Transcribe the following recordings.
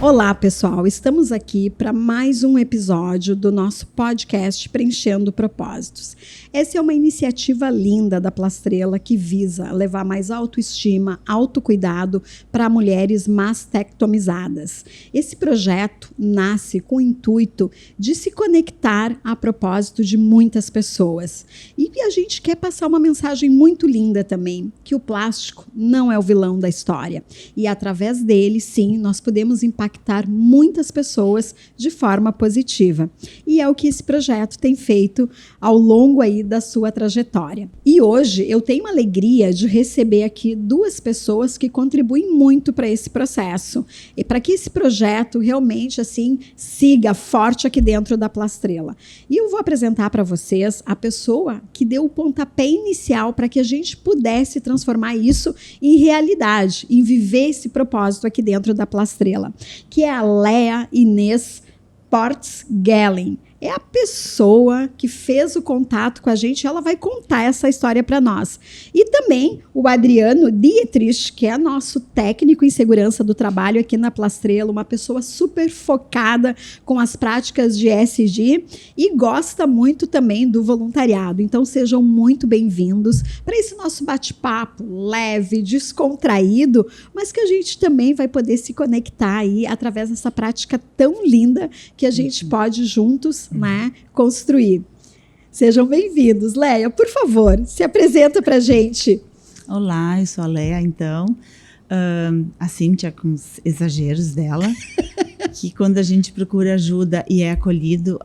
Olá, pessoal. Estamos aqui para mais um episódio do nosso podcast Preenchendo Propósitos. Essa é uma iniciativa linda da Plastrela que visa levar mais autoestima, autocuidado para mulheres mastectomizadas. Esse projeto nasce com o intuito de se conectar a propósito de muitas pessoas. E a gente quer passar uma mensagem muito linda também, que o plástico não é o vilão da história. E através dele, sim, nós podemos impactar muitas pessoas de forma positiva. E é o que esse projeto tem feito ao longo aí da sua trajetória. E hoje eu tenho a alegria de receber aqui duas pessoas que contribuem muito para esse processo e para que esse projeto realmente assim siga forte aqui dentro da Plastrela. E eu vou apresentar para vocês a pessoa que deu o pontapé inicial para que a gente pudesse transformar isso em realidade, em viver esse propósito aqui dentro da Plastrela, que é a Lea Inês Portes-Gellen. É a pessoa que fez o contato com a gente, ela vai contar essa história para nós. E também o Adriano Dietrich, que é nosso técnico em segurança do trabalho aqui na Plastrela, uma pessoa super focada com as práticas de ESG e gosta muito também do voluntariado. Então sejam muito bem-vindos para esse nosso bate-papo leve, descontraído, mas que a gente também vai poder se conectar aí através dessa prática tão linda que a gente pode juntos, né, construir. Sejam bem-vindos. Lea, por favor, se apresenta para a gente. Olá, eu sou a Lea, então. A Cíntia com os exageros dela, que quando a gente procura ajuda e é acolhido,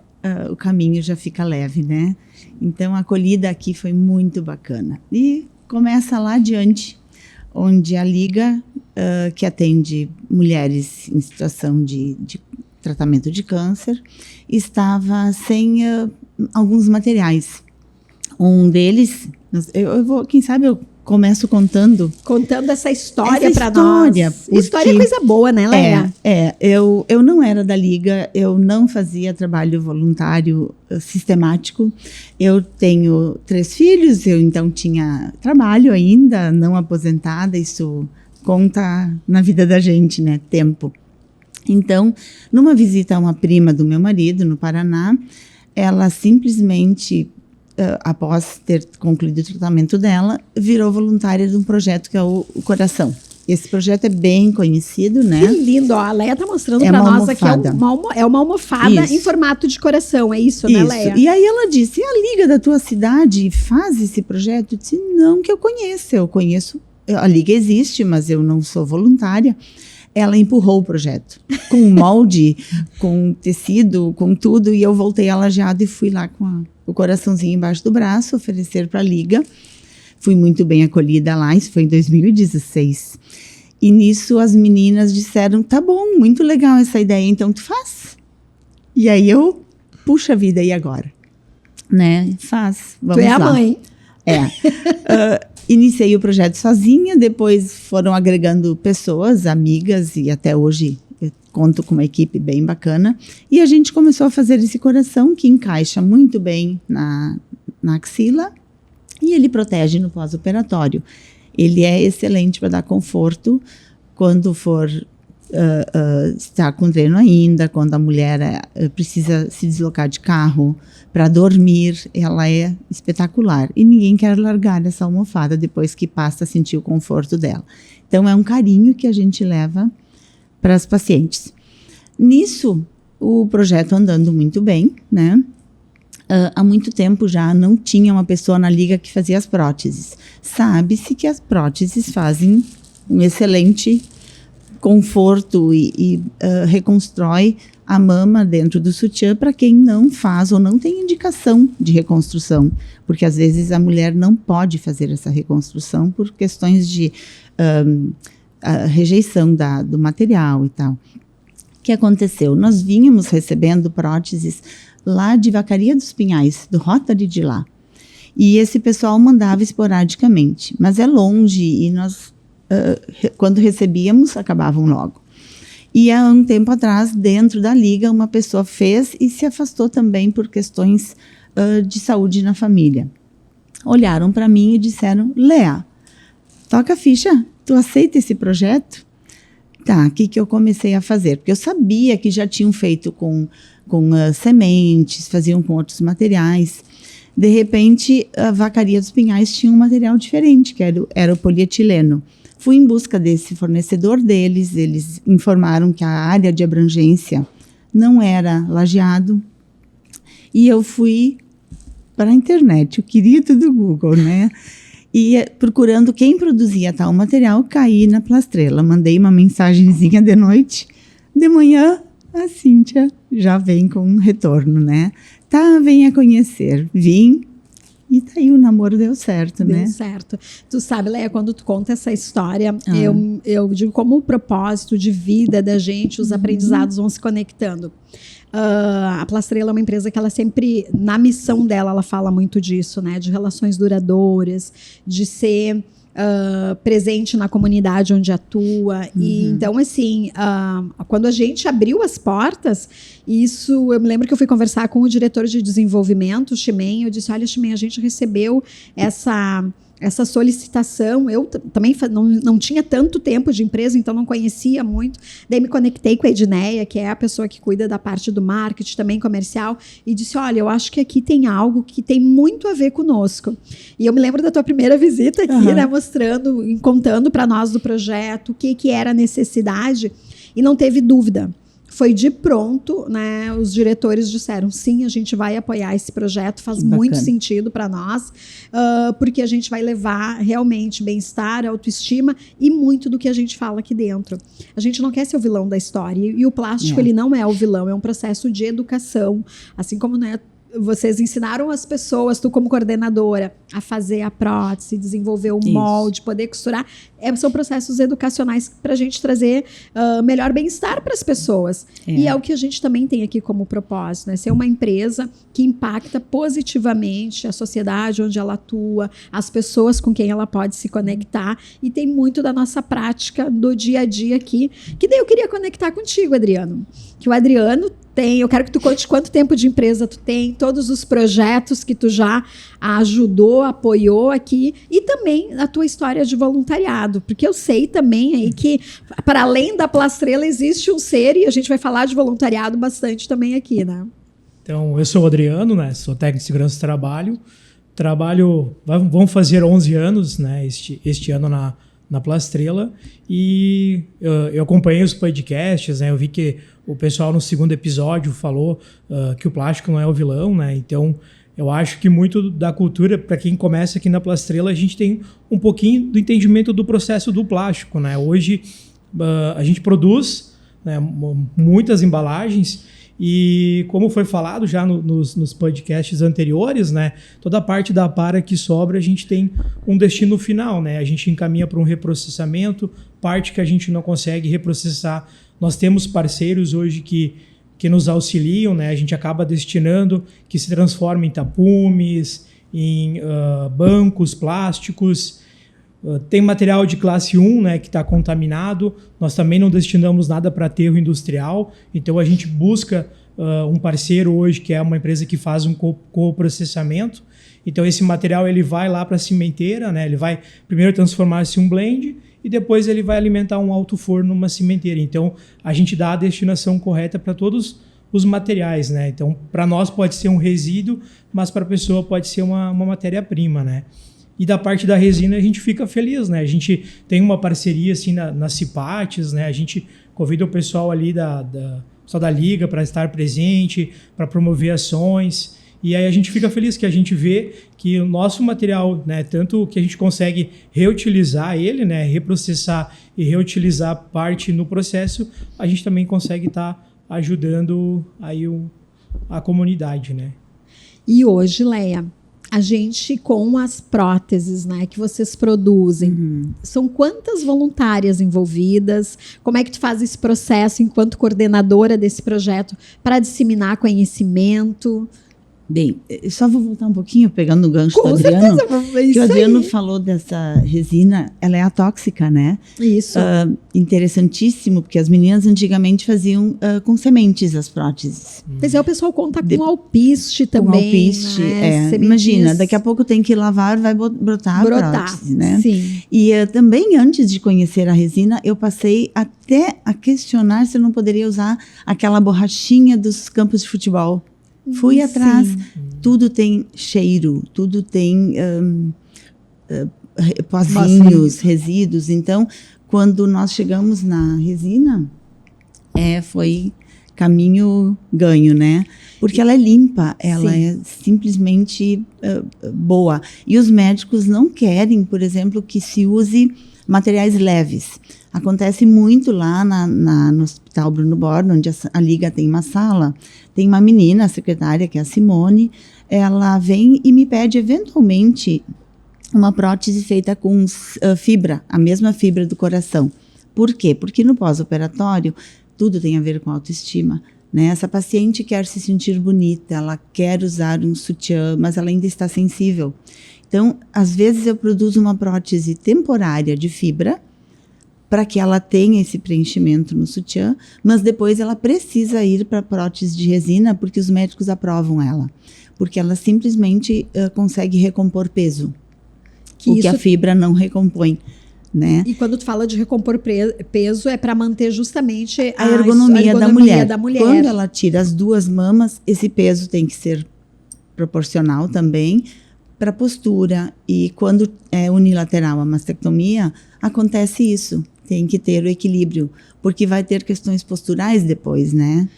o caminho já fica leve, né? Então, a acolhida aqui foi muito bacana. E começa lá adiante, onde a Liga, que atende mulheres em situação de tratamento de câncer, estava sem alguns materiais. Um deles, eu vou, quem sabe eu começo contando essa história para nós. História é coisa boa, né, Lea? Eu não era da Liga, eu não fazia trabalho voluntário sistemático. Eu tenho 3 filhos, eu então tinha trabalho ainda, não aposentada, isso conta na vida da gente, né, tempo. Então, numa visita a uma prima do meu marido, no Paraná, ela simplesmente, após ter concluído o tratamento dela, virou voluntária de um projeto que é o Coração. Esse projeto é bem conhecido, né? Que lindo! Ó, a Leia está mostrando para nós aqui, é uma almofada em formato de coração, é isso, né, Leia? E aí ela disse, e a Liga da tua cidade faz esse projeto? Eu disse, não que eu conheço, a Liga existe, mas eu não sou voluntária. Ela empurrou o projeto, com molde, com tecido, com tudo, e eu voltei a Lajeado e fui lá com o coraçãozinho embaixo do braço, oferecer para a Liga. Fui muito bem acolhida lá, isso foi em 2016. E nisso as meninas disseram, tá bom, muito legal essa ideia, então tu faz. E aí eu, puxa vida, e agora? Né, faz, vamos lá. Tu é a mãe. Iniciei o projeto sozinha, depois foram agregando pessoas, amigas, e até hoje eu conto com uma equipe bem bacana. E a gente começou a fazer esse coração que encaixa muito bem na axila e ele protege no pós-operatório. Ele é excelente para dar conforto quando for estar com treino ainda, quando a mulher precisa se deslocar de carro para dormir, ela é espetacular. E ninguém quer largar essa almofada depois que passa a sentir o conforto dela. Então, é um carinho que a gente leva para as pacientes. Nisso, o projeto andando muito bem, né? Há muito tempo já não tinha uma pessoa na Liga que fazia as próteses. Sabe-se que as próteses fazem um excelente conforto e reconstrói a mama dentro do sutiã para quem não faz ou não tem indicação de reconstrução, porque às vezes a mulher não pode fazer essa reconstrução por questões de rejeição do material e tal. O que aconteceu? Nós vínhamos recebendo próteses lá de Vacaria dos Pinhais, do Rotary de lá, e esse pessoal mandava esporadicamente, mas é longe e nós quando recebíamos, acabavam logo. E há um tempo atrás, dentro da Liga, uma pessoa fez e se afastou também por questões de saúde na família. Olharam para mim e disseram, Lea, toca a ficha, tu aceita esse projeto? Tá, o que eu comecei a fazer? Porque eu sabia que já tinham feito com sementes, faziam com outros materiais. De repente, a Vacaria dos Pinhais tinha um material diferente, que era o polietileno. Fui em busca desse fornecedor deles, eles informaram que a área de abrangência não era Lajeado, e eu fui para a internet, o querido do Google, né? E procurando quem produzia tal material, caí na Plastrela. Mandei uma mensagenzinha de noite. De manhã, a Cíntia já vem com um retorno, né? Tá, venha conhecer. Vim. E daí o namoro deu certo, né? Deu certo. Tu sabe, Leia, quando tu conta essa história, eu digo como o propósito de vida da gente, os aprendizados vão se conectando. A Plastrela é uma empresa que ela sempre, na missão dela, ela fala muito disso, né? De relações duradouras, de ser presente na comunidade onde atua. E então, assim, quando a gente abriu as portas, eu me lembro que eu fui conversar com o diretor de desenvolvimento, o Ximen, eu disse, olha, Ximen, a gente recebeu essa solicitação, eu também não tinha tanto tempo de empresa, então não conhecia muito, daí me conectei com a Edneia, que é a pessoa que cuida da parte do marketing, também comercial, e disse, olha, eu acho que aqui tem algo que tem muito a ver conosco. E eu me lembro da tua primeira visita aqui, né, mostrando, contando para nós do projeto, o que era a necessidade, e não teve dúvida. Foi de pronto, né? Os diretores disseram, sim, a gente vai apoiar esse projeto, faz muito sentido para nós, porque a gente vai levar realmente bem-estar, autoestima e muito do que a gente fala aqui dentro. A gente não quer ser o vilão da história, e o plástico ele não é o vilão, é um processo de educação, assim como, né, vocês ensinaram as pessoas, tu como coordenadora, a fazer a prótese, desenvolver o molde, poder costurar. São processos educacionais para a gente trazer melhor bem-estar para as pessoas. E é o que a gente também tem aqui como propósito, né? Ser uma empresa que impacta positivamente a sociedade onde ela atua, as pessoas com quem ela pode se conectar. E tem muito da nossa prática do dia a dia aqui, que daí eu queria conectar contigo, Adriano. Que o Adriano eu quero que tu conte quanto tempo de empresa tu tem, todos os projetos que tu já ajudou, apoiou aqui e também a tua história de voluntariado, porque eu sei também aí que para além da Plastrela existe um ser e a gente vai falar de voluntariado bastante também aqui, né? Então, eu sou o Adriano, né? Sou técnico de segurança do trabalho, vamos fazer 11 anos, né? Este ano na Plastrela, e eu acompanhei os podcasts, né? Eu vi que o pessoal no segundo episódio falou que o plástico não é o vilão, né? Então, eu acho que muito da cultura, para quem começa aqui na Plastrela, a gente tem um pouquinho do entendimento do processo do plástico, né? Hoje, a gente produz, né, muitas embalagens e, como foi falado já nos podcasts anteriores, né, toda a parte da para que sobra, a gente tem um destino final, né? A gente encaminha para um reprocessamento, parte que a gente não consegue reprocessar. Nós temos parceiros hoje que nos auxiliam, né? A gente acaba destinando, que se transforma em tapumes, em bancos plásticos. Tem material de classe 1, né, que está contaminado. Nós também não destinamos nada para aterro industrial. Então, a gente busca um parceiro hoje, que é uma empresa que faz um coprocessamento. Então, esse material ele vai lá para a cimenteira, né? Ele vai primeiro transformar-se em um blend e depois ele vai alimentar um alto forno numa cimenteira. Então, a gente dá a destinação correta para todos os materiais, né? Então, para nós pode ser um resíduo, mas para a pessoa pode ser uma matéria-prima, né? E da parte da resina a gente fica feliz, né? A gente tem uma parceria assim nas Cipates, né? A gente convida o pessoal ali só da Liga para estar presente, para promover ações. E aí a gente fica feliz que a gente vê que o nosso material, né, tanto que a gente consegue reutilizar ele, né, reprocessar e reutilizar parte no processo, a gente também consegue estar ajudando aí a comunidade, né? E hoje, Leia, a gente, com as próteses, né, que vocês produzem, são quantas voluntárias envolvidas? Como é que tu faz esse processo enquanto coordenadora desse projeto para disseminar conhecimento? Bem, eu só vou voltar um pouquinho, pegando o gancho Com do Adriano, certeza, que o Adriano falou dessa resina, ela é atóxica, né? Isso. Interessantíssimo, porque as meninas antigamente faziam com sementes as próteses. Pois é, o pessoal conta com alpiste também. Com alpiste, né? Imagina, daqui a pouco tem que lavar, vai brotar a prótese, né? Sim. E também, antes de conhecer a resina, eu passei até a questionar se eu não poderia usar aquela borrachinha dos campos de futebol. Fui atrás. Tudo tem cheiro, tudo tem pozinhos, resíduos. Então, quando nós chegamos na resina, foi caminho ganho, né? Porque ela é limpa, ela é simplesmente boa. E os médicos não querem, por exemplo, que se use materiais leves. Acontece muito lá no Hospital Bruno Borba, onde a Liga tem uma sala. Tem uma menina, a secretária, que é a Simone, ela vem e me pede, eventualmente, uma prótese feita com fibra, a mesma fibra do coração. Por quê? Porque no pós-operatório, tudo tem a ver com autoestima. Né? Essa paciente quer se sentir bonita, ela quer usar um sutiã, mas ela ainda está sensível. Então, às vezes eu produzo uma prótese temporária de fibra, para que ela tenha esse preenchimento no sutiã, mas depois ela precisa ir para prótese de resina, porque os médicos aprovam ela. Porque ela simplesmente consegue recompor peso, que a fibra não recompõe. Né? E quando tu fala de recompor peso, é para manter justamente a ergonomia da mulher. Quando ela tira as duas mamas, esse peso tem que ser proporcional também para a postura. E quando é unilateral a mastectomia, acontece isso. Tem que ter o equilíbrio, porque vai ter questões posturais depois, né?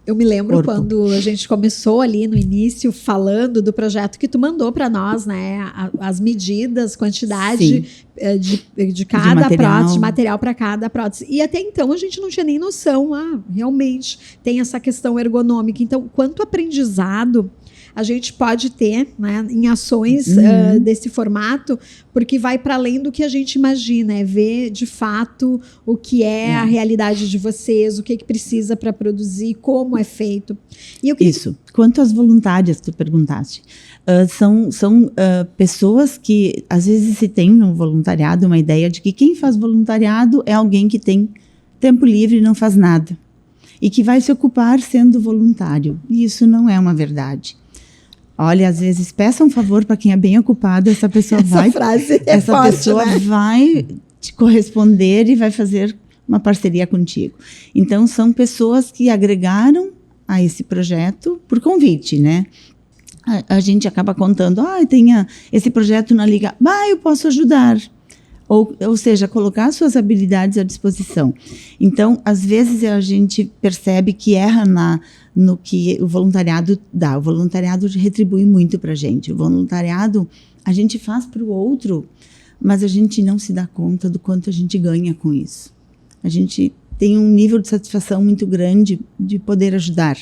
Eu me lembro corpo. Quando a gente começou ali no início falando do projeto que tu mandou para nós, né? As medidas, quantidade de cada prótese, de material para cada prótese. E até então a gente não tinha nem noção, realmente tem essa questão ergonômica. Então, quanto aprendizado a gente pode ter, né, em ações desse formato, porque vai para além do que a gente imagina, é ver de fato o que é a realidade de vocês, o que precisa para produzir, como é feito. E eu queria... Isso. Quanto às voluntárias, tu perguntaste, são pessoas que às vezes se tem no voluntariado uma ideia de que quem faz voluntariado é alguém que tem tempo livre e não faz nada, e que vai se ocupar sendo voluntário. E isso não é uma verdade. Olha, às vezes peça um favor para quem é bem ocupado, essa pessoa vai te corresponder e vai fazer uma parceria contigo. Então, são pessoas que agregaram a esse projeto por convite, né? A gente acaba contando, tem esse projeto na Liga, eu posso ajudar. Ou seja, colocar suas habilidades à disposição. Então, às vezes a gente percebe que erra no que o voluntariado dá. O voluntariado retribui muito para a gente. O voluntariado a gente faz para o outro, mas a gente não se dá conta do quanto a gente ganha com isso. A gente tem um nível de satisfação muito grande de poder ajudar.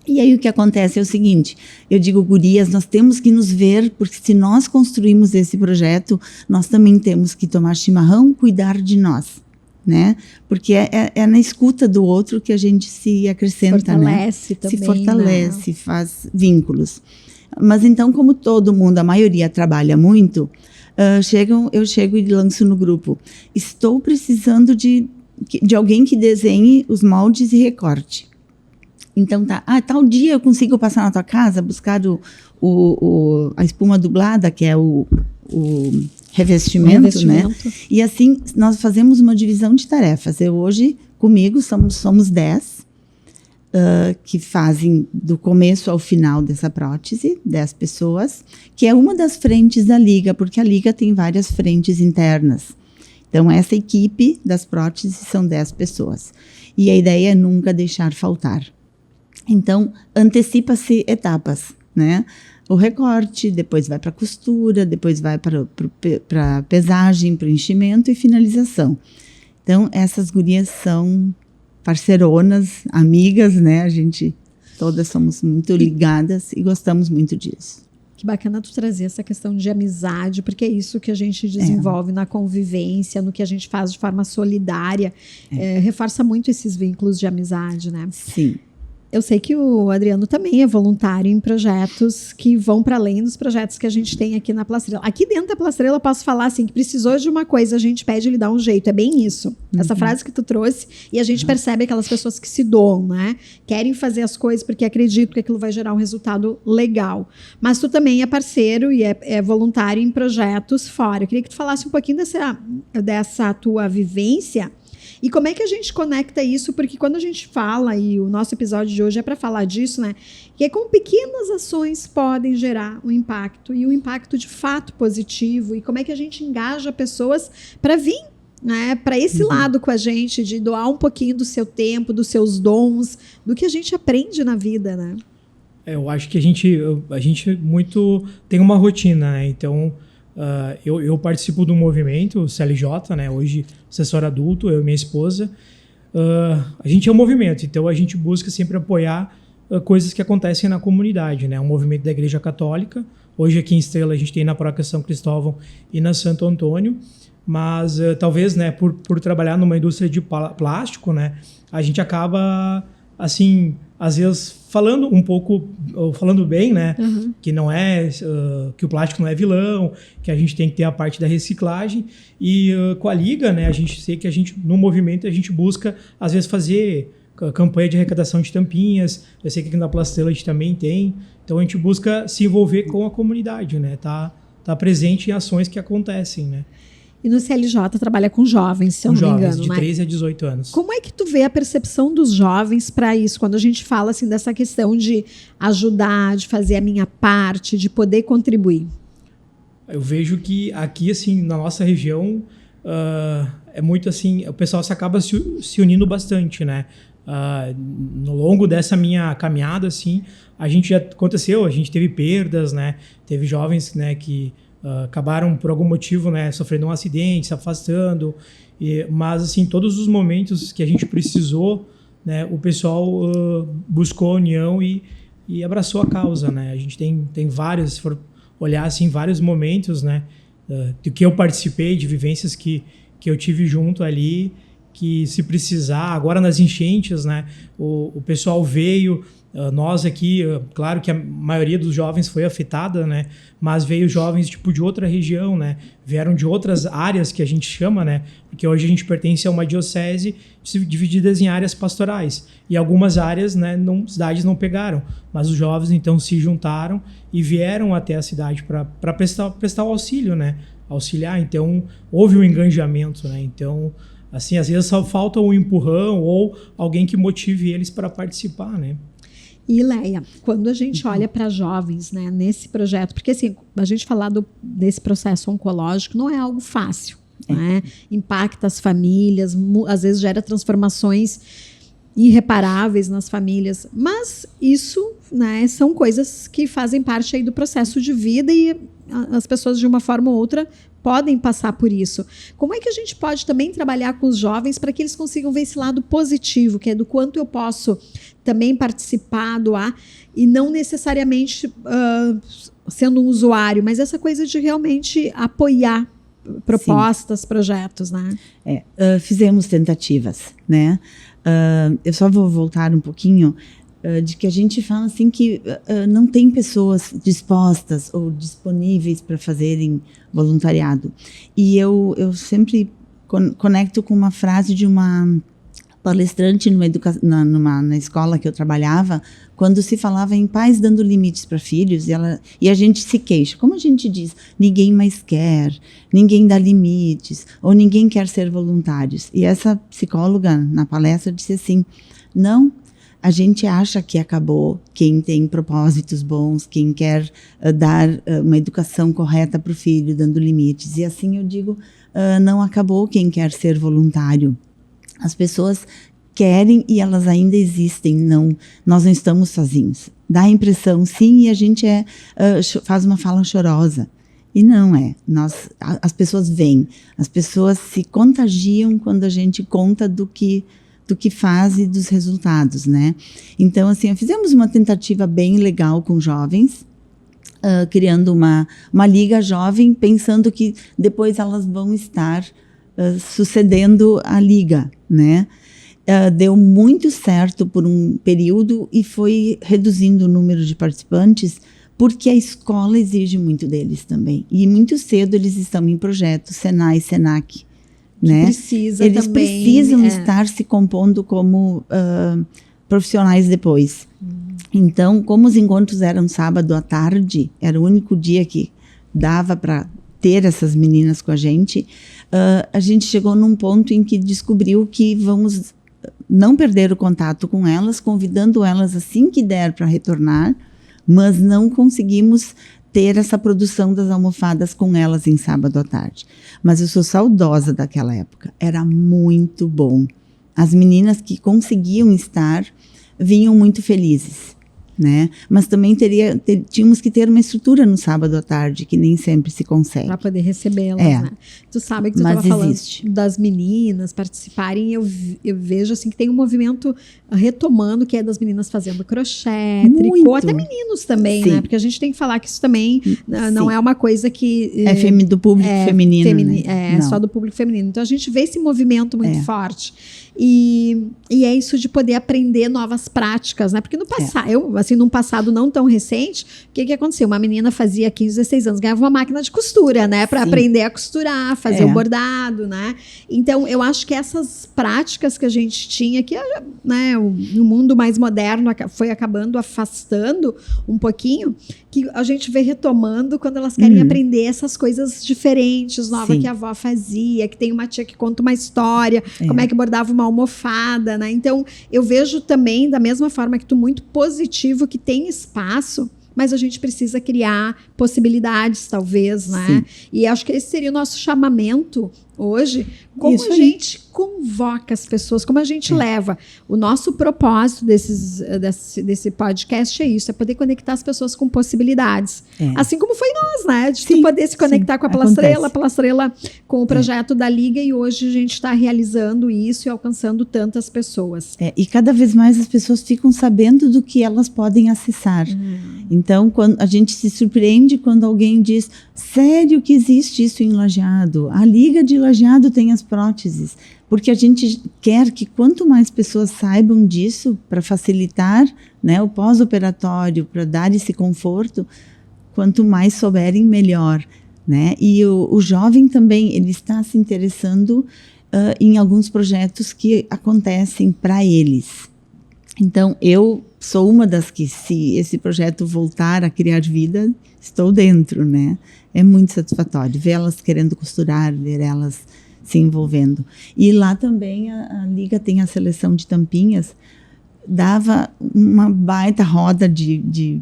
E aí o que acontece é o seguinte, eu digo, gurias, nós temos que nos ver, porque se nós construímos esse projeto, nós também temos que tomar chimarrão, cuidar de nós, né? Porque é na escuta do outro que a gente se acrescenta, fortalece, né? Também, se fortalece, faz vínculos. Mas então, como todo mundo, a maioria trabalha muito, eu chego e lanço no grupo, estou precisando de alguém que desenhe os moldes e recorte. Então, tal dia eu consigo passar na tua casa, buscar a espuma dublada, que é o revestimento, né? E assim, nós fazemos uma divisão de tarefas. Eu hoje, comigo, somos 10, que fazem do começo ao final dessa prótese, 10 pessoas, que é uma das frentes da Liga, porque a Liga tem várias frentes internas. Então, essa equipe das próteses são 10 pessoas. E a ideia é nunca deixar faltar. Então, antecipa-se etapas, né? O recorte, depois vai para a costura, depois vai para a pesagem, preenchimento e finalização. Então, essas gurias são parceironas, amigas, né? A gente, todas somos muito ligadas e gostamos muito disso. Que bacana tu trazer essa questão de amizade, porque é isso que a gente desenvolve na convivência, no que a gente faz de forma solidária. Reforça muito esses vínculos de amizade, né? Sim. Eu sei que o Adriano também é voluntário em projetos que vão para além dos projetos que a gente tem aqui na Plastrela. Aqui dentro da Plastrela eu posso falar assim, que precisou de uma coisa, a gente pede ele dar um jeito. É bem isso. Essa frase que tu trouxe, e a gente percebe aquelas pessoas que se doam, né? Querem fazer as coisas porque acreditam que aquilo vai gerar um resultado legal. Mas tu também é parceiro e é voluntário em projetos fora. Eu queria que tu falasse um pouquinho dessa tua vivência. E como é que a gente conecta isso? Porque quando a gente fala, e o nosso episódio de hoje é para falar disso, né? Que é com pequenas ações podem gerar um impacto, e um impacto de fato positivo. E como é que a gente engaja pessoas para vir, né, para esse lado com a gente, de doar um pouquinho do seu tempo, dos seus dons, do que a gente aprende na vida, né? Eu acho que a gente muito tem uma rotina, né? Então, eu participo do movimento CLJ, né? Hoje, assessor adulto, eu e minha esposa. A gente é um movimento, então a gente busca sempre apoiar coisas que acontecem na comunidade, né? Um movimento da Igreja Católica. Hoje aqui em Estrela a gente tem na Paróquia São Cristóvão e na Santo Antônio, mas talvez, né, por trabalhar numa indústria de plástico, né, a gente acaba, assim, às vezes falando um pouco, falando bem, né, que não é, que o plástico não é vilão, que a gente tem que ter a parte da reciclagem, e com a Liga, né, a gente sei que no movimento a gente busca, às vezes, fazer campanha de arrecadação de tampinhas. Eu sei que aqui na Plastrela a gente também tem, então a gente busca se envolver com a comunidade, né, tá presente em ações que acontecem, né. E no CLJ trabalha com jovens, se eu não me engano, de né? 13 a 18 anos. Como é que tu vê a percepção dos jovens para isso? Quando a gente fala assim dessa questão de ajudar, de fazer a minha parte, de poder contribuir. Eu vejo que aqui, assim, na nossa região, é muito assim, o pessoal se acaba se unindo bastante, né? No longo dessa minha caminhada, assim, a gente teve perdas, né? Teve jovens, né, que acabaram por algum motivo, né, sofrendo um acidente, se afastando, mas assim, todos os momentos que a gente precisou, né, o pessoal buscou a união e abraçou a causa, né. A gente tem vários, se for olhar assim, vários momentos, né, do que eu participei, de vivências que eu tive junto ali, que se precisar, agora nas enchentes, né, o pessoal veio. Nós aqui, claro que a maioria dos jovens foi afetada, né? Mas veio jovens tipo de outra região, né? Vieram de outras áreas que a gente chama, né? Porque hoje a gente pertence a uma diocese divididas em áreas pastorais. E algumas áreas, né, cidades não pegaram. Mas os jovens então se juntaram e vieram até a cidade para prestar o auxílio, né? Auxiliar. Então houve um engajamento, né? Então, assim, às vezes só falta um empurrão ou alguém que motive eles para participar, né? E, Leia, quando a gente olha para jovens, né, nesse projeto, porque assim, a gente falar desse processo oncológico não é algo fácil, né? Impacta as famílias, às vezes gera transformações irreparáveis nas famílias, mas isso, né, são coisas que fazem parte aí do processo de vida, e as pessoas de uma forma ou outra podem passar por isso. Como é que a gente pode também trabalhar com os jovens para que eles consigam ver esse lado positivo, que é do quanto eu posso também participar, doar, e não necessariamente sendo um usuário, mas essa coisa de realmente apoiar propostas, projetos, né? Fizemos tentativas, né? Eu só vou voltar um pouquinho de que a gente fala assim que não tem pessoas dispostas ou disponíveis para fazerem voluntariado. E eu sempre conecto com uma frase de uma palestrante na escola que eu trabalhava, quando se falava em pais dando limites para filhos, e a gente se queixa. Como a gente diz, ninguém mais quer, ninguém dá limites, ou ninguém quer ser voluntários. E essa psicóloga, na palestra, disse assim, não, a gente acha que acabou quem tem propósitos bons, quem quer dar uma educação correta para o filho, dando limites. E assim eu digo, não acabou quem quer ser voluntário. As pessoas querem e elas ainda existem, nós não estamos sozinhos. Dá a impressão, sim, e a gente faz uma fala chorosa. E não é. As pessoas vêm, as pessoas se contagiam quando a gente conta do que faz e dos resultados, né? Então, assim, fizemos uma tentativa bem legal com jovens, criando uma liga jovem, pensando que depois elas vão estar sucedendo a liga, né? deu muito certo por um período e foi reduzindo o número de participantes, porque a escola exige muito deles também. E muito cedo eles estão em projetos, Senai, Senac, né? Eles precisam estar se compondo como profissionais depois. Então, como os encontros eram sábado à tarde, era o único dia que dava para ter essas meninas com a gente chegou num ponto em que descobriu que vamos não perder o contato com elas, convidando elas assim que der para retornar, mas não conseguimos ter essa produção das almofadas com elas em sábado à tarde. Mas eu sou saudosa daquela época, era muito bom. As meninas que conseguiam estar vinham muito felizes, né? Mas também tínhamos que ter uma estrutura no sábado à tarde, que nem sempre se consegue. Para poder recebê-las, né? Tu sabe que tu estava falando das meninas participarem, eu vejo assim que tem um movimento retomando, que é das meninas fazendo crochê, tricô, até meninos também, né? Porque a gente tem que falar que isso também não é uma coisa que... É do público feminino, né? Só do público feminino. Então a gente vê esse movimento muito forte. E é isso de poder aprender novas práticas, né? Porque no passado, num passado não tão recente, o que aconteceu? Uma menina fazia 15, 16 anos, ganhava uma máquina de costura, né? Para aprender a costurar, fazer o bordado, né? Então, eu acho que essas práticas que a gente tinha, que, né, no mundo mais moderno foi acabando afastando um pouquinho, que a gente vê retomando quando elas querem aprender essas coisas diferentes, novas que a avó fazia, que tem uma tia que conta uma história, como é que bordava uma almofada, né? Então, eu vejo também, da mesma forma que tu, muito positivo, que tem espaço, mas a gente precisa criar possibilidades, talvez, né? E acho que esse seria o nosso chamamento hoje, como a gente convoca as pessoas, como a gente leva. O nosso propósito desse podcast é isso, é poder conectar as pessoas com possibilidades. Assim como foi nós, né? De tu poder se conectar com a Palastrela com o projeto da Liga, e hoje a gente está realizando isso e alcançando tantas pessoas. E cada vez mais as pessoas ficam sabendo do que elas podem acessar. Então, quando a gente se surpreende quando alguém diz, sério que existe isso em Lajeado? A Liga de Lajeado tem as próteses. Porque a gente quer que quanto mais pessoas saibam disso, para facilitar, né, o pós-operatório, para dar esse conforto, quanto mais souberem, melhor, né? E o jovem também, ele está se interessando em alguns projetos que acontecem para eles. Então, eu sou uma das que, se esse projeto voltar a criar vida, estou dentro, né? É muito satisfatório ver elas querendo costurar, ver elas se envolvendo. E lá também a Liga tem a seleção de tampinhas, dava uma baita roda de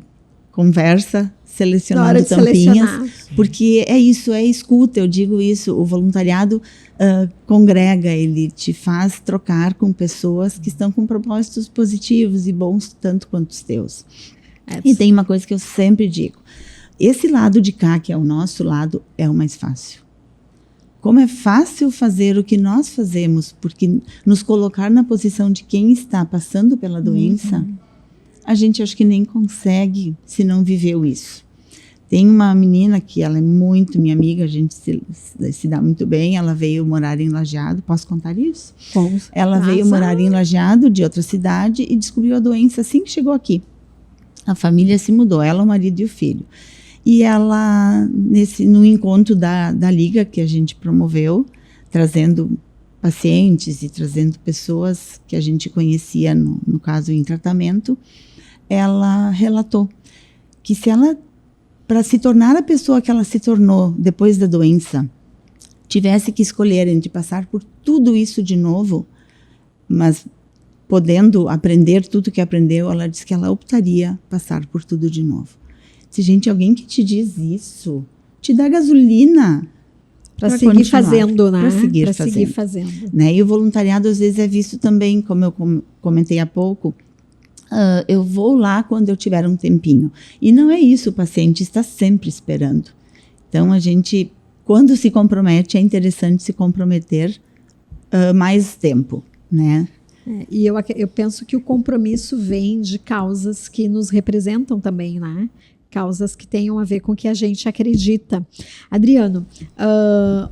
conversa, selecionando tampinhas, porque é isso, é escuta, eu digo isso, o voluntariado congrega, ele te faz trocar com pessoas que estão com propósitos positivos e bons, tanto quanto os teus. E tem uma coisa que eu sempre digo, esse lado de cá, que é o nosso lado, é o mais fácil. Como é fácil fazer o que nós fazemos, porque nos colocar na posição de quem está passando pela doença, a gente acho que nem consegue se não viveu isso. Tem uma menina que ela é muito minha amiga, a gente se dá muito bem, ela veio morar em Lajeado, posso contar isso? Ela veio morar em Lajeado, de outra cidade, e descobriu a doença assim que chegou aqui. A família se mudou, ela, o marido e o filho. E ela, no encontro da Liga que a gente promoveu, trazendo pacientes e trazendo pessoas que a gente conhecia, no caso, em tratamento, ela relatou que se ela, para se tornar a pessoa que ela se tornou depois da doença, tivesse que escolher entre passar por tudo isso de novo, mas podendo aprender tudo que aprendeu, ela disse que ela optaria passar por tudo de novo. Se, gente, alguém que te diz isso, te dá gasolina para seguir fazendo, né? Para seguir fazendo. Né? E o voluntariado, às vezes, é visto também, como eu comentei há pouco, eu vou lá quando eu tiver um tempinho. E não é isso, o paciente está sempre esperando. Então, a gente, quando se compromete, é interessante se comprometer mais tempo, né? E eu penso que o compromisso vem de causas que nos representam também, né? Causas que tenham a ver com o que a gente acredita. Adriano,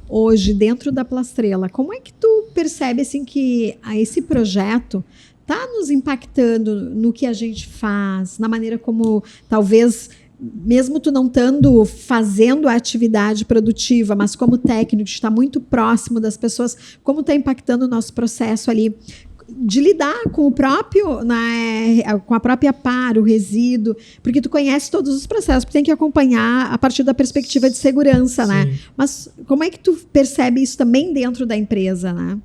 hoje, dentro da Palastrela, como é que tu percebe assim que esse projeto está nos impactando no que a gente faz, na maneira como talvez, mesmo tu não estando fazendo a atividade produtiva, mas como técnico, está muito próximo das pessoas, como está impactando o nosso processo ali de lidar com o próprio, né, com a própria par, o resíduo, porque tu conhece todos os processos, tu tem que acompanhar a partir da perspectiva de segurança, sim, né? Mas como é que tu percebe isso também dentro da empresa, né?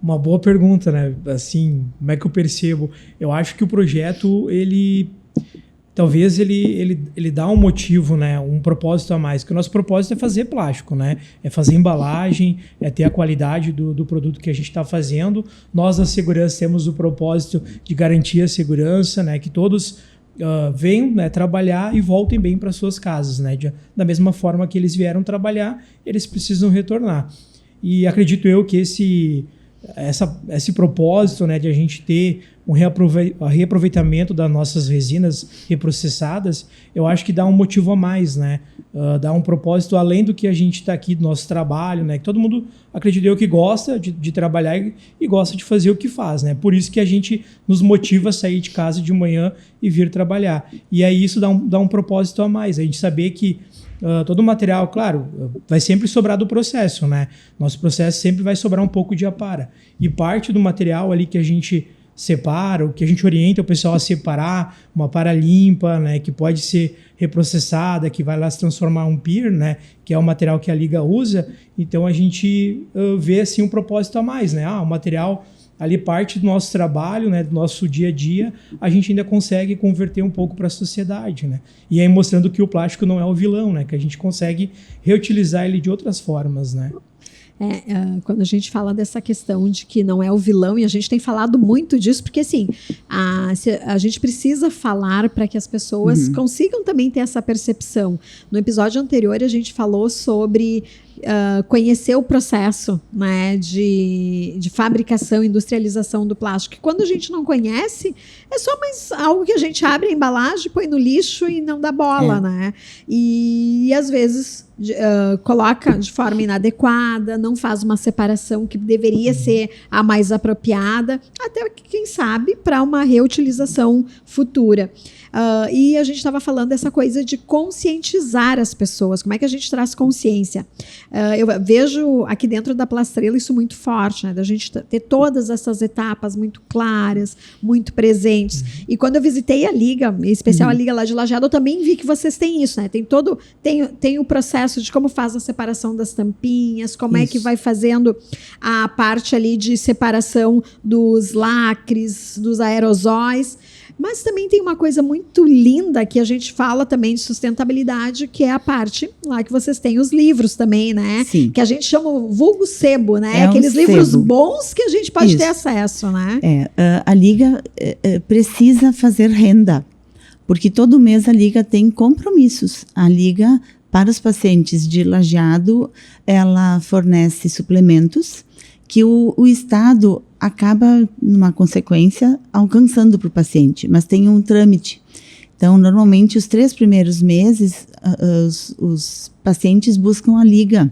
Uma boa pergunta, né? Assim, como é que eu percebo? Eu acho que o projeto, talvez ele dá um motivo, né? Um propósito a mais. Porque o nosso propósito é fazer plástico, né? É fazer embalagem, é ter a qualidade do produto que a gente está fazendo. Nós, da segurança, temos o propósito de garantir a segurança, né? Que todos venham, né, trabalhar e voltem bem para suas casas, né? Da mesma forma que eles vieram trabalhar, eles precisam retornar. E acredito eu que esse propósito, né, de a gente ter um reaproveitamento das nossas resinas reprocessadas, eu acho que dá um motivo a mais, né? Dá um propósito além do que a gente está aqui do nosso trabalho, né? Que todo mundo, acredito eu, que gosta de trabalhar e gosta de fazer o que faz, né? Por isso que a gente nos motiva a sair de casa de manhã e vir trabalhar. E aí isso dá um propósito a mais, a gente saber que todo o material, claro, vai sempre sobrar do processo, né? Nosso processo sempre vai sobrar um pouco de apara. E parte do material ali que a gente separa, o que a gente orienta o pessoal a separar, uma apara limpa, né? Que pode ser reprocessada, que vai lá se transformar em um PIR, né? Que é o material que a Liga usa. Então a gente vê assim um propósito a mais, né? O material ali, parte do nosso trabalho, né, do nosso dia a dia, a gente ainda consegue converter um pouco para a sociedade, né? E aí mostrando que o plástico não é o vilão, né? Que a gente consegue reutilizar ele de outras formas, né? Quando a gente fala dessa questão de que não é o vilão, e a gente tem falado muito disso, porque assim, a gente precisa falar para que as pessoas consigam também ter essa percepção. No episódio anterior, a gente falou sobre conhecer o processo, né, de fabricação, industrialização do plástico. E quando a gente não conhece, é só mais algo que a gente abre a embalagem, põe no lixo e não dá bola, né? E às vezes coloca de forma inadequada, não faz uma separação que deveria ser a mais apropriada, até quem sabe para uma reutilização futura. E a gente estava falando dessa coisa de conscientizar as pessoas. Como é que a gente traz consciência? Eu vejo aqui dentro da Plastrela isso muito forte, né? Da gente ter todas essas etapas muito claras, muito presentes. E quando eu visitei a Liga, em especial a Liga lá de Lajeado, eu também vi que vocês têm isso, né? Tem o processo de como faz a separação das tampinhas, como é que vai fazendo a parte ali de separação dos lacres, dos aerosóis. Mas também tem uma coisa muito linda que a gente fala também de sustentabilidade, que é a parte lá que vocês têm os livros também, né? Sim. Que a gente chama o vulgo sebo, né? Aqueles livros bons que a gente pode ter acesso, né? A Liga precisa fazer renda, porque todo mês a Liga tem compromissos. A Liga, para os pacientes de Lajeado, ela fornece suplementos que o Estado acaba, numa consequência, alcançando para o paciente, mas tem um trâmite. Então, normalmente, os 3 primeiros meses, os pacientes buscam a Liga,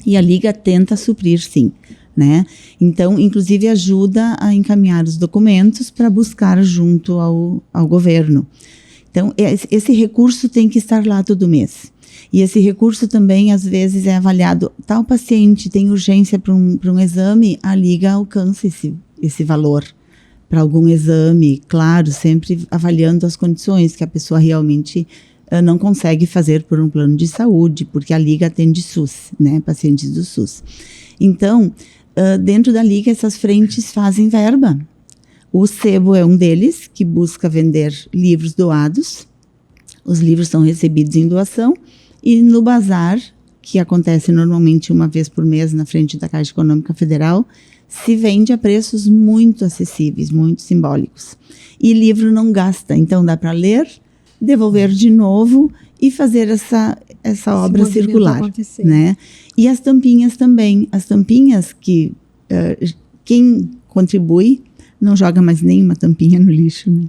e a Liga tenta suprir, sim, né? Então, inclusive, ajuda a encaminhar os documentos para buscar junto ao governo. Então, esse recurso tem que estar lá todo mês. E esse recurso também, às vezes, é avaliado. Tal paciente tem urgência para um exame, a Liga alcança esse valor para algum exame, claro, sempre avaliando as condições que a pessoa realmente não consegue fazer por um plano de saúde, porque a Liga atende SUS, né, pacientes do SUS. Então, dentro da Liga, essas frentes fazem verba. O sebo é um deles, que busca vender livros doados. Os livros são recebidos em doação. E no bazar, que acontece normalmente uma vez por mês na frente da Caixa Econômica Federal, se vende a preços muito acessíveis, muito simbólicos. E livro não gasta, então dá para ler, devolver de novo e fazer essa obra circular, né? E as tampinhas também. As tampinhas que quem contribui não joga mais nenhuma tampinha no lixo, né?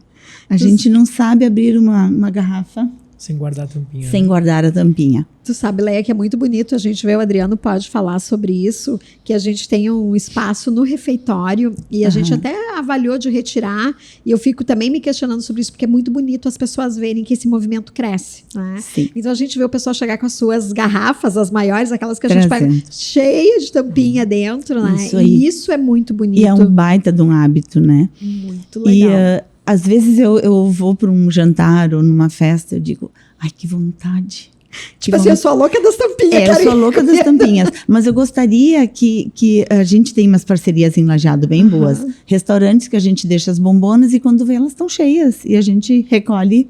A gente não sabe abrir uma garrafa Sem guardar a tampinha. Sem guardar a tampinha. Tu sabe, Leia, que é muito bonito, a gente vê, o Adriano pode falar sobre isso, que a gente tem um espaço no refeitório e a gente até avaliou de retirar, e eu fico também me questionando sobre isso, porque é muito bonito as pessoas verem que esse movimento cresce, né? Sim. Então a gente vê o pessoal chegar com as suas garrafas, as maiores, aquelas que a gente Trazendo. pega cheia de tampinha dentro, né? Isso aí. E isso é muito bonito. E é um baita de um hábito, né? Muito legal. E às vezes eu vou para um jantar ou numa festa, eu digo, ai, que vontade. Tipo assim, eu sou a louca das tampinhas, eu sou louca das tampinhas. Mas eu gostaria que a gente tem umas parcerias em Lajeado bem boas. Restaurantes que a gente deixa as bombonas e quando vê elas estão cheias. E a gente recolhe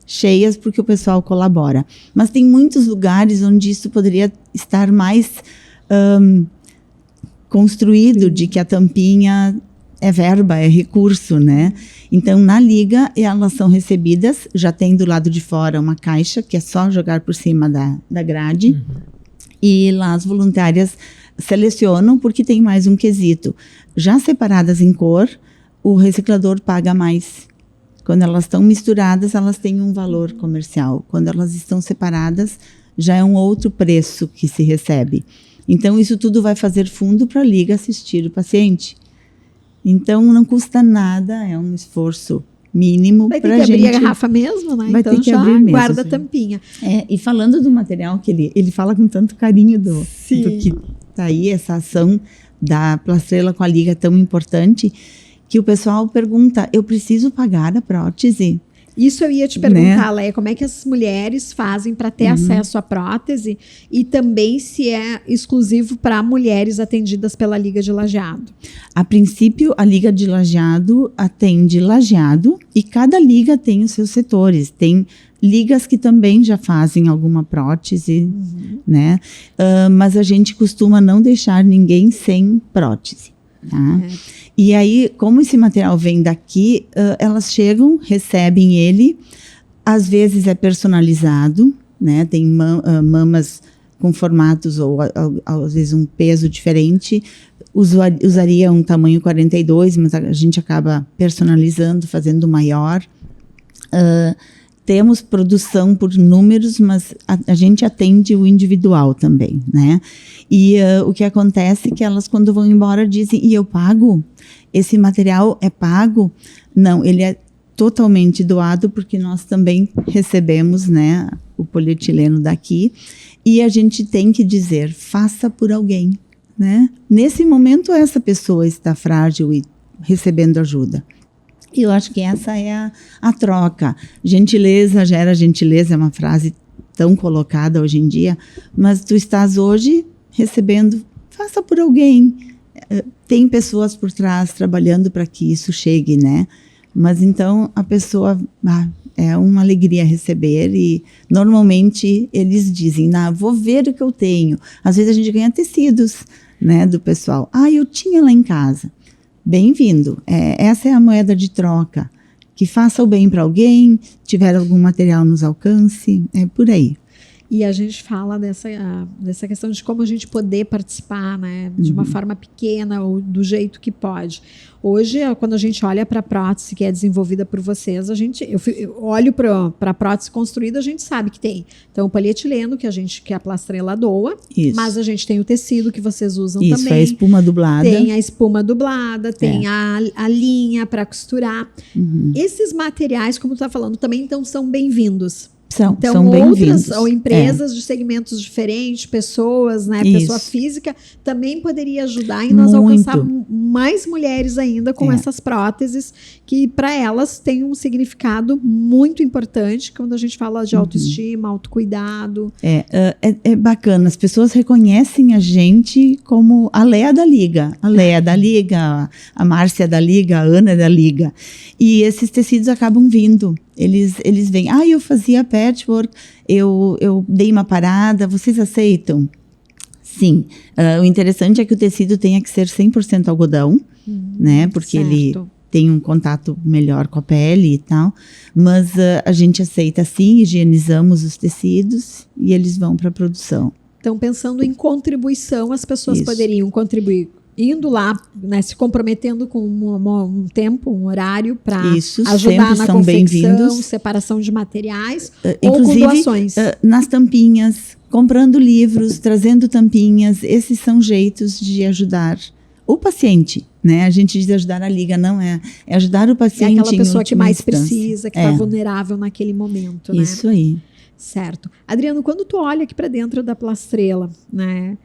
cheias porque o pessoal colabora. Mas tem muitos lugares onde isso poderia estar mais construído, de que a tampinha é verba, é recurso, né? Então, na liga, elas são recebidas, já tem do lado de fora uma caixa, que é só jogar por cima da grade, e lá as voluntárias selecionam, porque tem mais um quesito. Já separadas em cor, o reciclador paga mais. Quando elas estão misturadas, elas têm um valor comercial. Quando elas estão separadas, já é um outro preço que se recebe. Então, isso tudo vai fazer fundo para a liga assistir o paciente. Então, não custa nada, é um esforço mínimo para a gente. Vai ter que abrir a garrafa mesmo, né? Vai Então ter que já abrir mesmo, guarda a sim. tampinha. E falando do material, que ele fala com tanto carinho do que está aí, essa ação da Plastrela com a Liga tão importante, que o pessoal pergunta, eu preciso pagar a prótese? Isso eu ia te perguntar, Leia, como é que as mulheres fazem para ter acesso à prótese e também se é exclusivo para mulheres atendidas pela Liga de Lajeado? A princípio, a Liga de Lajeado atende Lajeado e cada liga tem os seus setores. Tem ligas que também já fazem alguma prótese, né? Mas a gente costuma não deixar ninguém sem prótese. Tá? E aí, como esse material vem daqui, elas chegam, recebem ele, às vezes é personalizado, né? Tem mamas com formatos ou às vezes um peso diferente, usaria um tamanho 42, mas a gente acaba personalizando, fazendo maior. Temos produção por números, mas a gente atende o individual também, né? E o que acontece é que elas, quando vão embora, dizem, e eu pago? Esse material é pago? Não, ele é totalmente doado, porque nós também recebemos, né, o polietileno daqui, e a gente tem que dizer, faça por alguém, né? Nesse momento, essa pessoa está frágil e recebendo ajuda. E eu acho que essa é a troca. Gentileza gera gentileza, é uma frase tão colocada hoje em dia, mas tu estás hoje recebendo, faça por alguém. Tem pessoas por trás trabalhando para que isso chegue, né? Mas então a pessoa, é uma alegria receber e normalmente eles dizem, vou ver o que eu tenho. Às vezes a gente ganha tecidos, né, do pessoal. Eu tinha lá em casa. Bem-vindo. Essa é a moeda de troca. Que faça o bem para alguém, tiver algum material nos alcance, é por aí. E a gente fala dessa questão de como a gente poder participar, né, de uma forma pequena ou do jeito que pode. Hoje, quando a gente olha para a prótese que é desenvolvida por vocês, eu olho para a prótese construída, a gente sabe que tem. Então, o polietileno que a Plastrela doa, Isso. mas a gente tem o tecido que vocês usam Isso, também. é a espuma dublada. Tem a espuma dublada, tem a linha para costurar. Esses materiais, como tu está falando, também então são bem-vindos. São outras bem-vindos. ou empresas de segmentos diferentes, pessoas, né, pessoa física, também poderia ajudar em nós alcançar mais mulheres ainda com essas próteses, que para elas tem um significado muito importante quando a gente fala de autoestima, autocuidado. É bacana, as pessoas reconhecem a gente como a Léa da Liga. A Léa da Liga, a Márcia da Liga, a Ana da Liga. E esses tecidos acabam vindo. Eles vêm, eu fazia patchwork, eu dei uma parada, vocês aceitam? Sim. O interessante é que o tecido tenha que ser 100% algodão, né? Porque ele tem um contato melhor com a pele e tal. Mas a gente aceita sim, higienizamos os tecidos e eles vão para a produção. Então, pensando em contribuição, as pessoas poderiam contribuir indo lá, né, se comprometendo com um tempo, um horário para ajudar sempre na são confecção, separação de materiais, ou inclusive, com doações. Nas tampinhas, comprando livros, trazendo tampinhas, esses são jeitos de ajudar o paciente, né? A gente diz ajudar a liga, não é ajudar o paciente. É aquela pessoa que mais instância. precisa, que está vulnerável naquele momento, né? Isso aí. Certo. Adriano, quando tu olha aqui para dentro da Plastrela, né?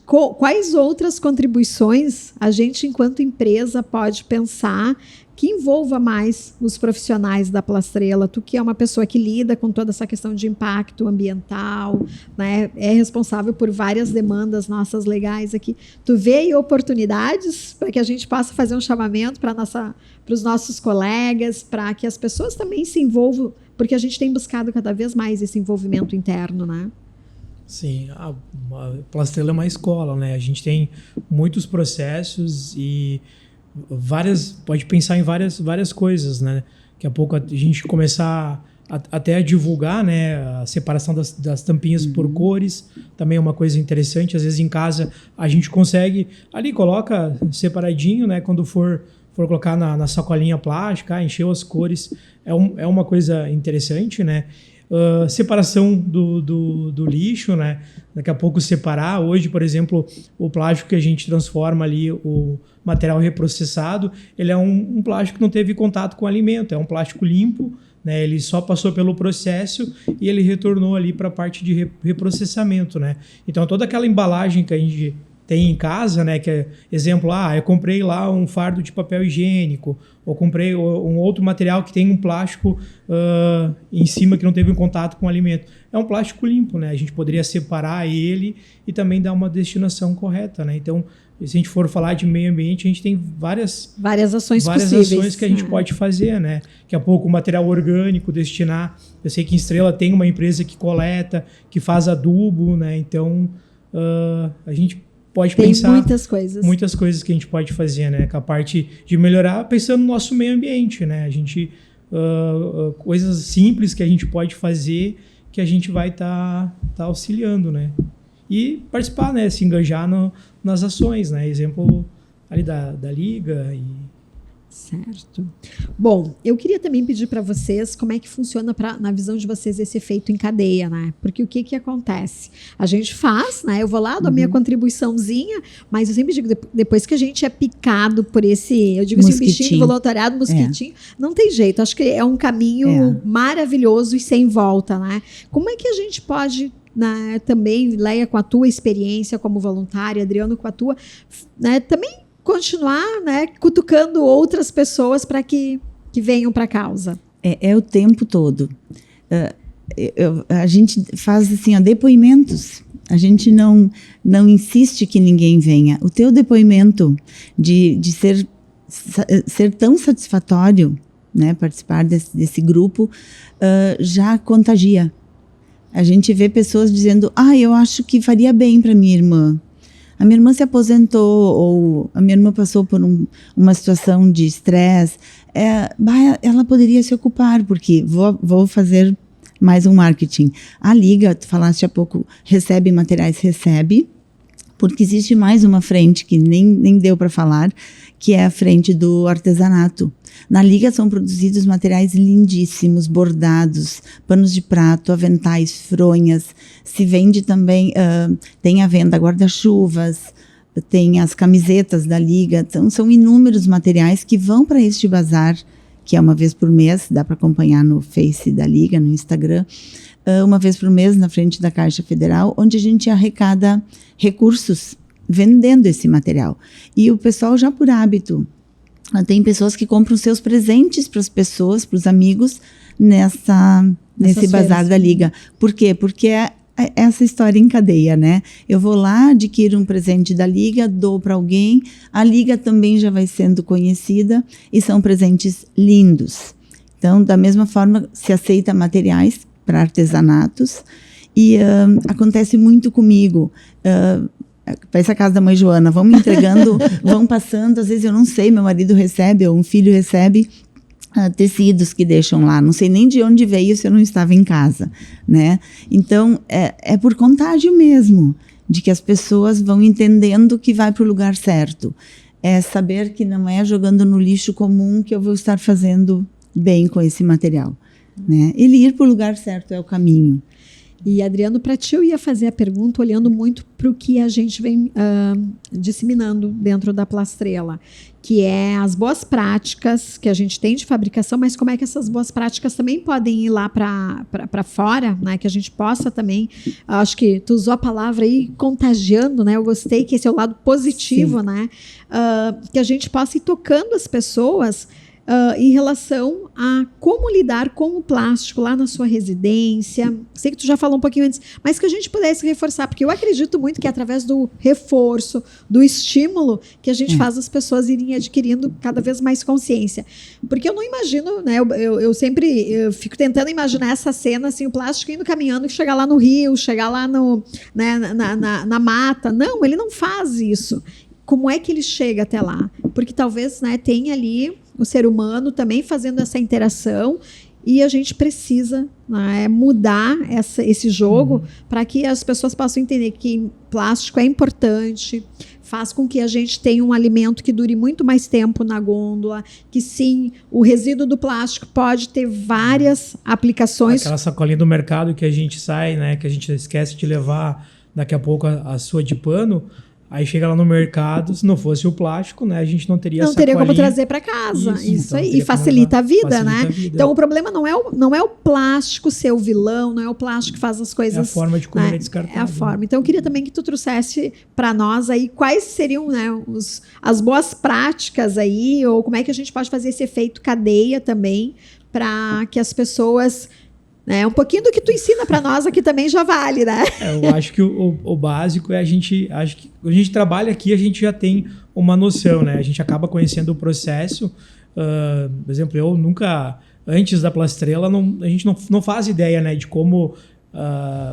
Quais outras contribuições a gente, enquanto empresa, pode pensar que envolva mais os profissionais da Plastrela? Tu que é uma pessoa que lida com toda essa questão de impacto ambiental, né? É responsável por várias demandas nossas legais aqui. Tu vê aí oportunidades para que a gente possa fazer um chamamento para os nossos colegas, para que as pessoas também se envolvam, porque a gente tem buscado cada vez mais esse envolvimento interno, né? Sim, a Plastrela é uma escola, né? A gente tem muitos processos e pode pensar em várias coisas, né? Daqui a pouco a gente começar até a divulgar, né, a separação das tampinhas por cores, também é uma coisa interessante. Às vezes em casa a gente consegue, ali coloca separadinho, né? Quando for colocar na sacolinha plástica, encheu as cores, é uma coisa interessante, né? Separação do lixo, né? Daqui a pouco separar. Hoje, por exemplo, o plástico que a gente transforma ali, o material reprocessado, ele é um plástico que não teve contato com o alimento, é um plástico limpo, né? Ele só passou pelo processo e ele retornou ali para a parte de reprocessamento, né? Então, toda aquela embalagem que a gente tem em casa, né, que é exemplo, eu comprei lá um fardo de papel higiênico, ou comprei um outro material que tem um plástico em cima que não teve um contato com o alimento. É um plástico limpo, né? A gente poderia separar ele e também dar uma destinação correta, né? Então, se a gente for falar de meio ambiente, a gente tem várias ações ações que a gente pode fazer, né? Daqui a pouco o material orgânico destinar. Eu sei que em Estrela tem uma empresa que coleta, que faz adubo, né? Então, a gente pode pensar muitas coisas que a gente pode fazer, né? Com a parte de melhorar, pensando no nosso meio ambiente, né? A gente coisas simples que a gente pode fazer que a gente vai tá auxiliando, né? E participar, né? Se engajar nas ações, né? Exemplo ali da Liga e... Certo. Bom, eu queria também pedir para vocês como é que funciona na visão de vocês esse efeito em cadeia, né? Porque o que acontece? A gente faz, né? Eu vou lá, dou a minha contribuiçãozinha, mas eu sempre digo, depois que a gente é picado por esse, eu digo assim, o bichinho do voluntariado, mosquitinho, não tem jeito. Acho que é um caminho maravilhoso e sem volta, né? Como é que a gente pode... Né, também, Leia, com a tua experiência como voluntária, Adriano, com a tua, né, também continuar, né, cutucando outras pessoas para que venham para a causa. É o tempo todo. A gente faz assim, depoimentos. A gente não insiste que ninguém venha. O teu depoimento de ser tão satisfatório, né, participar desse grupo, já contagia. A gente vê pessoas dizendo, eu acho que faria bem para minha irmã. A minha irmã se aposentou, ou a minha irmã passou por uma situação de estresse. Ela poderia se ocupar, porque vou fazer mais um marketing. A Liga, tu falaste há pouco, recebe materiais, porque existe mais uma frente que nem deu para falar, que é a frente do artesanato. Na Liga são produzidos materiais lindíssimos, bordados, panos de prato, aventais, fronhas. Se vende também, tem a venda guarda-chuvas, tem as camisetas da Liga. Então, são inúmeros materiais que vão para este bazar, que é uma vez por mês, dá para acompanhar no Face da Liga, no Instagram, uma vez por mês na frente da Caixa Federal, onde a gente arrecada recursos vendendo esse material. E o pessoal já por hábito, tem pessoas que compram seus presentes para as pessoas, para os amigos, nesse bazar da Liga. Por quê? Porque é essa história em cadeia, né? Eu vou lá, adquiro um presente da Liga, dou para alguém, a Liga também já vai sendo conhecida e são presentes lindos. Então, da mesma forma, se aceita materiais para artesanatos e acontece muito comigo. Parece a casa da mãe Joana, vão me entregando, vão passando, às vezes eu não sei, meu marido recebe, ou um filho recebe tecidos que deixam lá, não sei nem de onde veio se eu não estava em casa, né? Então, é por contágio mesmo, de que as pessoas vão entendendo que vai para o lugar certo. É saber que não é jogando no lixo comum que eu vou estar fazendo bem com esse material, né? Ele ir para o lugar certo é o caminho. E, Adriano, para ti eu ia fazer a pergunta olhando muito para o que a gente vem disseminando dentro da Plastrela, que é as boas práticas que a gente tem de fabricação, mas como é que essas boas práticas também podem ir lá para fora, né? Que a gente possa também, acho que tu usou a palavra aí, contagiando, né? Eu gostei que esse é o lado positivo, Sim. né? Que a gente possa ir tocando as pessoas em relação a como lidar com o plástico lá na sua residência. Sei que tu já falou um pouquinho antes, mas que a gente pudesse reforçar, porque eu acredito muito que é através do reforço, do estímulo, que a gente faz as pessoas irem adquirindo cada vez mais consciência. Porque eu não imagino, né? Eu sempre fico tentando imaginar essa cena, assim, o plástico indo caminhando, chegar lá no rio, chegar lá no, né, na mata. Não, ele não faz isso. Como é que ele chega até lá? Porque talvez, né, tenha ali o ser humano também fazendo essa interação e a gente precisa, né, mudar esse jogo para que as pessoas possam entender que plástico é importante, faz com que a gente tenha um alimento que dure muito mais tempo na gôndola, que sim, o resíduo do plástico pode ter várias aplicações. Aquela sacolinha do mercado que a gente sai, né, que a gente esquece de levar daqui a pouco a sua de pano. Aí chega lá no mercado, se não fosse o plástico, né, a gente não teria não teria como trazer para casa. Isso então, aí. E facilita a vida, né? Então o problema não é o plástico ser o vilão, não é o plástico que faz as coisas. É a forma de comer, né? descartável. É a forma. Então eu queria também que tu trouxesse para nós aí quais seriam, né, as boas práticas aí, ou como é que a gente pode fazer esse efeito cadeia também, para que as pessoas... Um pouquinho do que tu ensina para nós aqui também já vale, né? Eu acho que o básico é acho que a gente trabalha aqui, a gente já tem uma noção, né? A gente acaba conhecendo o processo. Por exemplo, eu nunca, antes da Plastrela, a gente não faz ideia, né, de como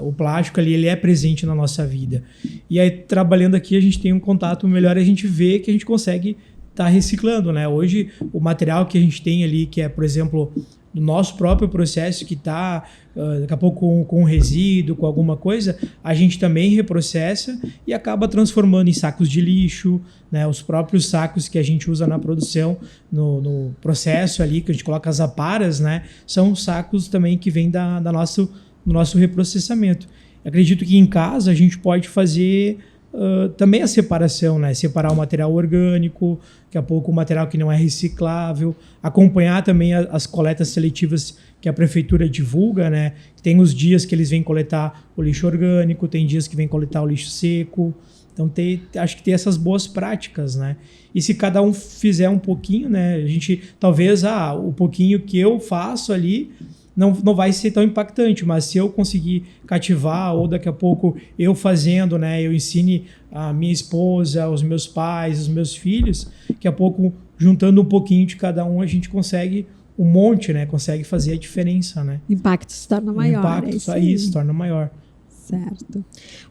o plástico ali, ele é presente na nossa vida. E aí, trabalhando aqui, a gente tem um contato melhor e a gente vê que a gente consegue estar reciclando, né? Hoje, o material que a gente tem ali, que é, por exemplo... do nosso próprio processo que está daqui a pouco com resíduo, com alguma coisa, a gente também reprocessa e acaba transformando em sacos de lixo, né? Os próprios sacos que a gente usa na produção, no processo ali, que a gente coloca as aparas, né? São sacos também que vêm do nosso reprocessamento. Acredito que em casa a gente pode fazer também a separação, né? Separar o material orgânico, daqui a pouco o material que não é reciclável, acompanhar também as coletas seletivas que a prefeitura divulga, né? Tem os dias que eles vêm coletar o lixo orgânico, tem dias que vêm coletar o lixo seco. Então acho que tem essas boas práticas, né? E se cada um fizer um pouquinho, né? A gente talvez o pouquinho que eu faço ali não vai ser tão impactante, mas se eu conseguir cativar, ou daqui a pouco eu fazendo, né, eu ensine a minha esposa, os meus pais, os meus filhos, daqui a pouco, juntando um pouquinho de cada um, a gente consegue um monte, né, consegue fazer a diferença, né? O impacto se torna maior. O impacto se torna maior. Certo.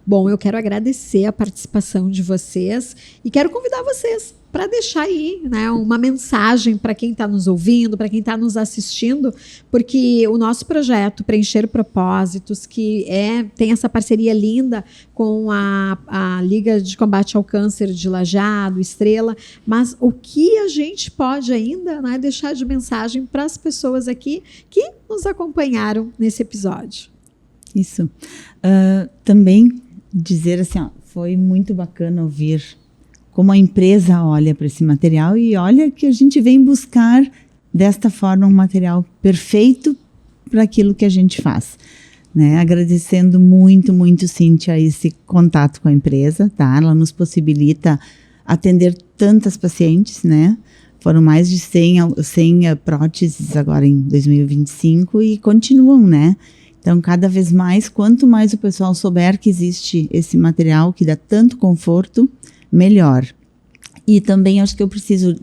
Bom, eu quero agradecer a participação de vocês e quero convidar vocês para deixar aí, né, uma mensagem para quem está nos ouvindo, para quem está nos assistindo, porque o nosso projeto Preencher Propósitos, que tem essa parceria linda com a Liga de Combate ao Câncer de Lajeado, Estrela, mas o que a gente pode ainda, né, deixar de mensagem para as pessoas aqui que nos acompanharam nesse episódio? Isso. Também dizer assim, foi muito bacana ouvir como a empresa olha para esse material e olha que a gente vem buscar desta forma um material perfeito para aquilo que a gente faz, né? Agradecendo muito, muito, Cíntia, esse contato com a empresa, tá? Ela nos possibilita atender tantas pacientes, né? Foram mais de 100 próteses agora em 2025 e continuam, né? Então, cada vez mais, quanto mais o pessoal souber que existe esse material que dá tanto conforto, melhor. E também acho que eu preciso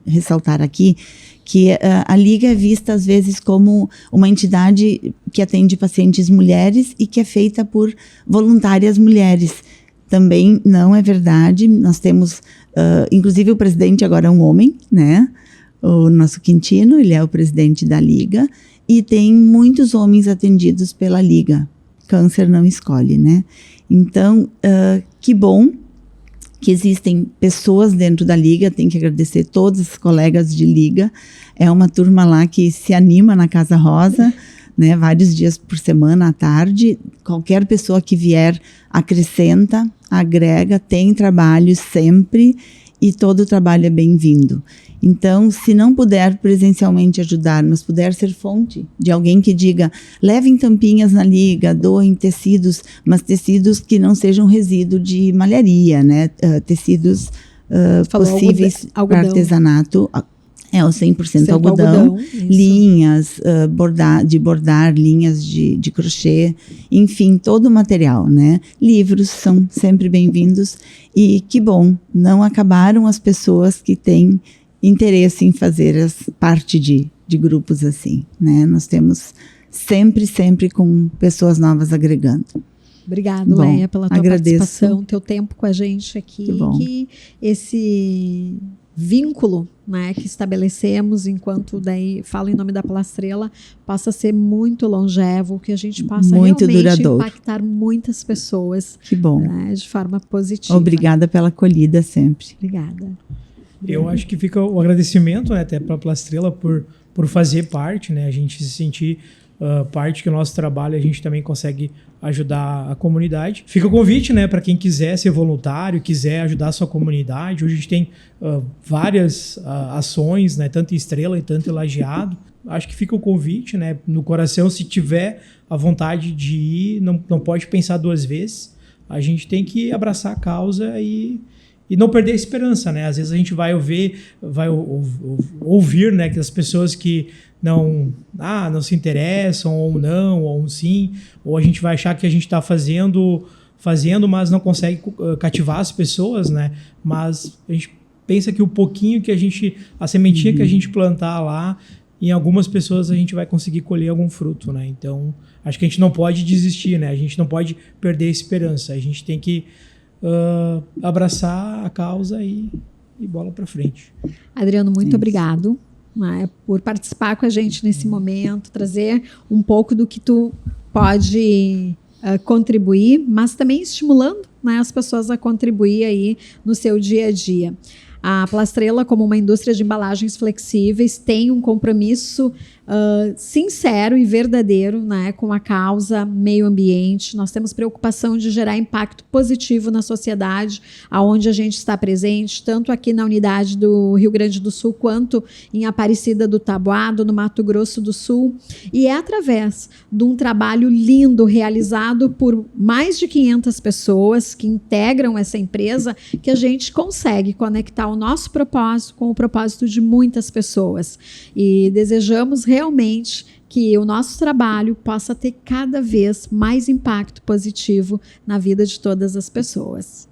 ressaltar aqui que a Liga é vista às vezes como uma entidade que atende pacientes mulheres e que é feita por voluntárias mulheres. Também não é verdade. Nós temos, inclusive o presidente agora é um homem, né? O nosso Quintino, ele é o presidente da Liga e tem muitos homens atendidos pela Liga. Câncer não escolhe, né? Então, que bom que existem pessoas dentro da Liga, tem que agradecer todos os colegas de Liga. É uma turma lá que se anima na Casa Rosa, né, vários dias por semana, à tarde. Qualquer pessoa que vier acrescenta, agrega, tem trabalho sempre e todo o trabalho é bem-vindo. Então, se não puder presencialmente ajudar, mas puder ser fonte de alguém que diga, levem tampinhas na Liga, doem tecidos, mas tecidos que não sejam resíduo de malharia, né? Tecidos possíveis para artesanato. É o 100% algodão, linhas de bordar, linhas de crochê, enfim, todo o material, né? Livros são sempre bem-vindos e que bom, não acabaram as pessoas que têm interesse em fazer parte de grupos assim, né? Nós temos sempre com pessoas novas agregando. Obrigada, Leia, pela tua participação, teu tempo com a gente aqui, que esse vínculo, né, que estabelecemos enquanto daí falo em nome da Plastrela possa ser muito longevo, que a gente possa muito realmente duradouro. Impactar muitas pessoas, que bom, né, de forma positiva. Obrigada pela acolhida sempre. Obrigada. Eu acho que fica o agradecimento, né, até para a Plastrela por fazer parte, né, a gente se sentir parte que o nosso trabalho a gente também consegue ajudar a comunidade. Fica o convite, né, para quem quiser ser voluntário, quiser ajudar a sua comunidade. Hoje a gente tem várias ações, né, tanto em Estrela e tanto em Lajeado. Acho que fica o convite, né, no coração, se tiver a vontade de ir, não pode pensar duas vezes. A gente tem que abraçar a causa e não perder a esperança, né? Às vezes a gente vai ouvir, né, que as pessoas que não se interessam, ou um sim, ou a gente vai achar que a gente está fazendo, mas não consegue cativar as pessoas, né? Mas a gente pensa que o pouquinho a sementinha que a gente plantar lá, em algumas pessoas a gente vai conseguir colher algum fruto, né? Então, acho que a gente não pode desistir, né? A gente não pode perder a esperança. A gente tem que abraçar a causa e bola para frente. Adriano, muito obrigado, né, por participar com a gente nesse momento, trazer um pouco do que tu pode contribuir, mas também estimulando, né, as pessoas a contribuir aí no seu dia a dia. A Plastrela, como uma indústria de embalagens flexíveis, tem um compromisso sincero e verdadeiro, né, com a causa meio ambiente. Nós temos preocupação de gerar impacto positivo na sociedade aonde a gente está presente, tanto aqui na unidade do Rio Grande do Sul, quanto em Aparecida do Taboado, no Mato Grosso do Sul. E é através de um trabalho lindo realizado por mais de 500 pessoas que integram essa empresa que a gente consegue conectar o nosso propósito com o propósito de muitas pessoas. E desejamos realmente que o nosso trabalho possa ter cada vez mais impacto positivo na vida de todas as pessoas.